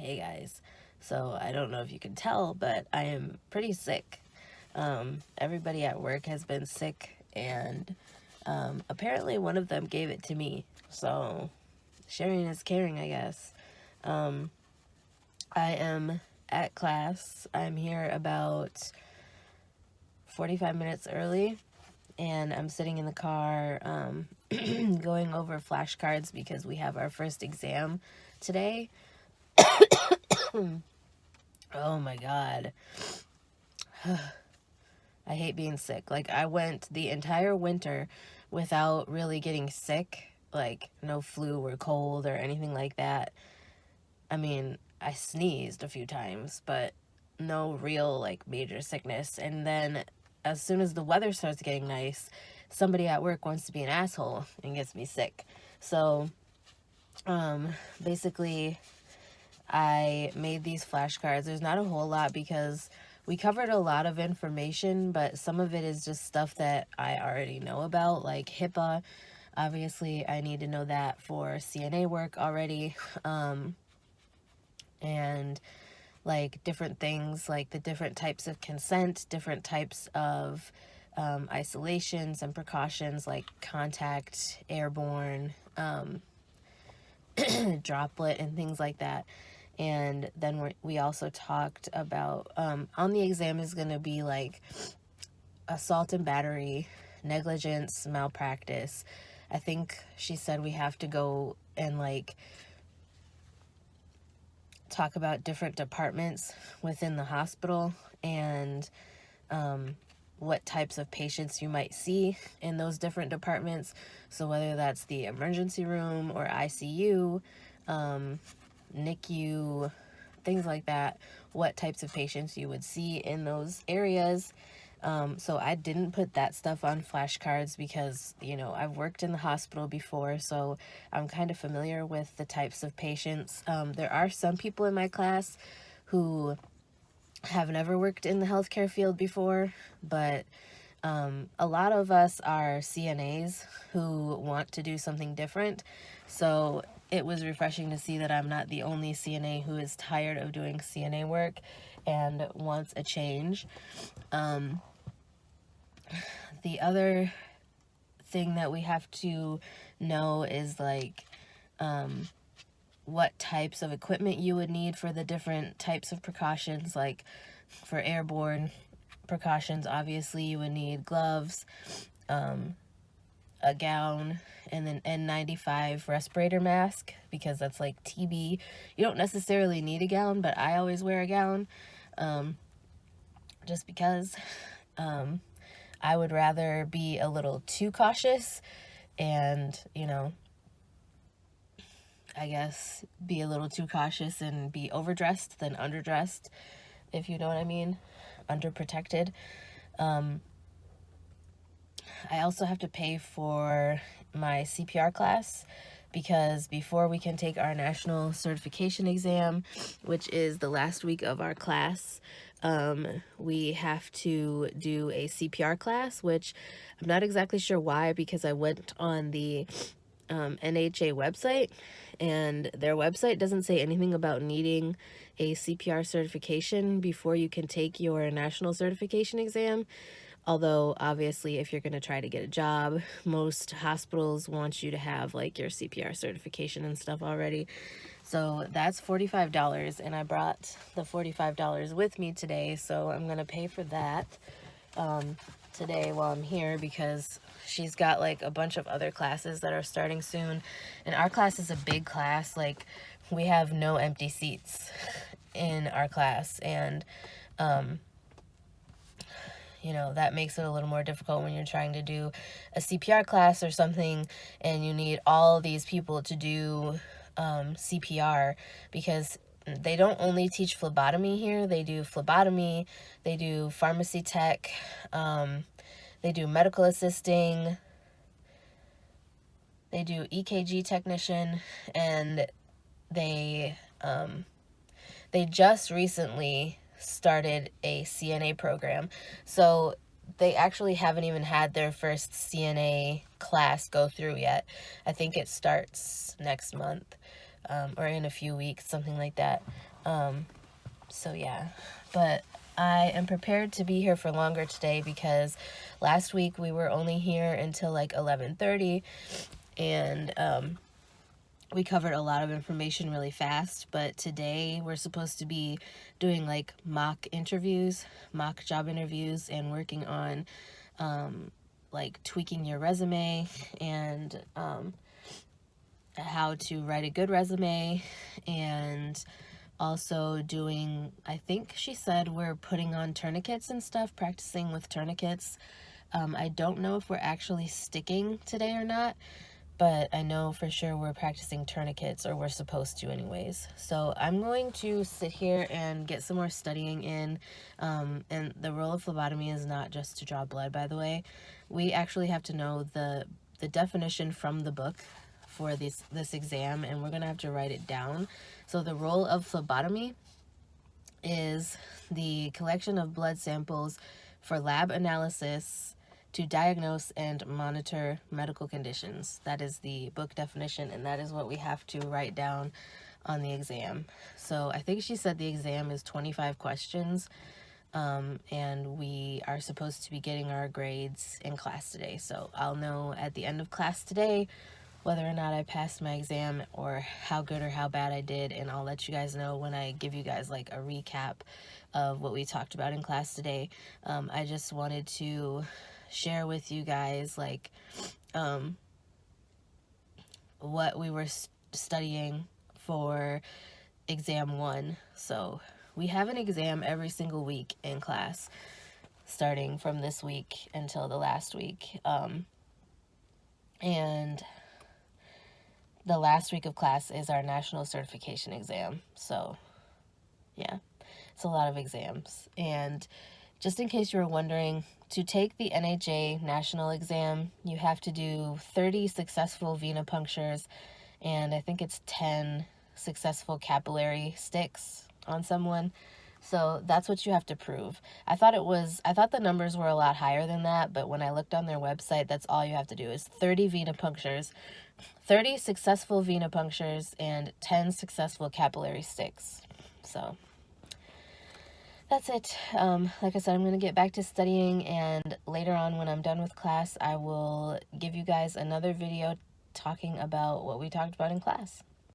Hey guys, so I don't know if you can tell, but I am pretty sick. Everybody at work has been sick, and apparently one of them gave it to me. So sharing is caring, I guess. I am at class. I'm here about 45 minutes early, and I'm sitting in the car going over flashcards because we have our first exam today. Oh my god. I hate being sick. Like, I went the entire winter without really getting sick. Like, no flu or cold or anything like that. I mean, I sneezed a few times, but no real, like, major sickness. And then as soon as the weather starts getting nice, somebody at work wants to be an asshole and gets me sick. So, basically, I made these flashcards. There's not a whole lot because we covered a lot of information, but some of it is just stuff that I already know about, like HIPAA. Obviously, I need to know that for CNA work already. And like different things, like the different types of consent, different types of isolations and precautions, like contact, airborne, droplet, and things like that. And then we also talked about, on the exam is going to be like assault and battery, negligence, malpractice. I think she said we have to go and like talk about different departments within the hospital and what types of patients you might see in those different departments. So whether that's the emergency room or ICU, NICU, things like that, what types of patients you would see in those areas. So I didn't put that stuff on flashcards because, you know, I've worked in the hospital before, so I'm kind of familiar with the types of patients. There are some people in my class who have never worked in the healthcare field before, but a lot of us are CNAs who want to do something different. So it was refreshing to see that I'm not the only CNA who is tired of doing CNA work and wants a change. The other thing that we have to know is like what types of equipment you would need for the different types of precautions. Like for airborne precautions, obviously you would need gloves, a gown, and then N95 respirator mask because that's like TB. You don't necessarily need a gown, but I always wear a gown just because I would rather be a little too cautious and, you know, I guess be a little too cautious and be overdressed than underdressed, if you know what I mean, underprotected. I also have to pay for my CPR class because before we can take our national certification exam, which is the last week of our class, we have to do a CPR class, which I'm not exactly sure why, because I went on the NHA website and their website doesn't say anything about needing a CPR certification before you can take your national certification exam. Although, obviously, if you're going to try to get a job, most hospitals want you to have, like, your CPR certification and stuff already. So that's $45, and I brought the $45 with me today, so I'm going to pay for that today while I'm here because she's got, like, a bunch of other classes that are starting soon. And our class is a big class. Like, we have no empty seats in our class, and you know, that makes it a little more difficult when you're trying to do a CPR class or something and you need all these people to do CPR, because they don't only teach phlebotomy here. They do phlebotomy, they do pharmacy tech, they do medical assisting, they do EKG technician, and they just recently started a CNA program. So they actually haven't even had their first CNA class go through yet. I think it starts next month. or in a few weeks, something like that. So yeah, but I am prepared to be here for longer today because last week we were only here until like 11:30, and we covered a lot of information really fast. But today we're supposed to be doing like mock job interviews, and working on like tweaking your resume, and how to write a good resume, and also doing, I think she said we're putting on tourniquets and stuff, practicing with tourniquets. I don't know if we're actually sticking today or not, but I know for sure we're practicing tourniquets, or we're supposed to anyways. So I'm going to sit here and get some more studying in. And the role of phlebotomy is not just to draw blood, by the way. We actually have to know the definition from the book for this exam, and we're gonna have to write it down. So the role of phlebotomy is the collection of blood samples for lab analysis to diagnose and monitor medical conditions. That is the book definition, and that is what we have to write down on the exam. So I think she said the exam is 25 questions, and we are supposed to be getting our grades in class today. So I'll know at the end of class today whether or not I passed my exam, or how good or how bad I did, and I'll let you guys know when I give you guys like a recap of what we talked about in class today. I just wanted to share with you guys like what we were studying for exam 1. So we have an exam every single week in class, starting from this week until the last week, and the last week of class is our national certification exam. So yeah, it's a lot of exams. And just in case you were wondering, to take the NHA national exam, you have to do 30 successful venipunctures, and I think it's 10 successful capillary sticks on someone. So that's what you have to prove. I thought the numbers were a lot higher than that, but when I looked on their website, that's all you have to do is 30 venipunctures, 30 successful venipunctures, and 10 successful capillary sticks. So that's it. Like I said, I'm going to get back to studying, and later on when I'm done with class, I will give you guys another video talking about what we talked about in class.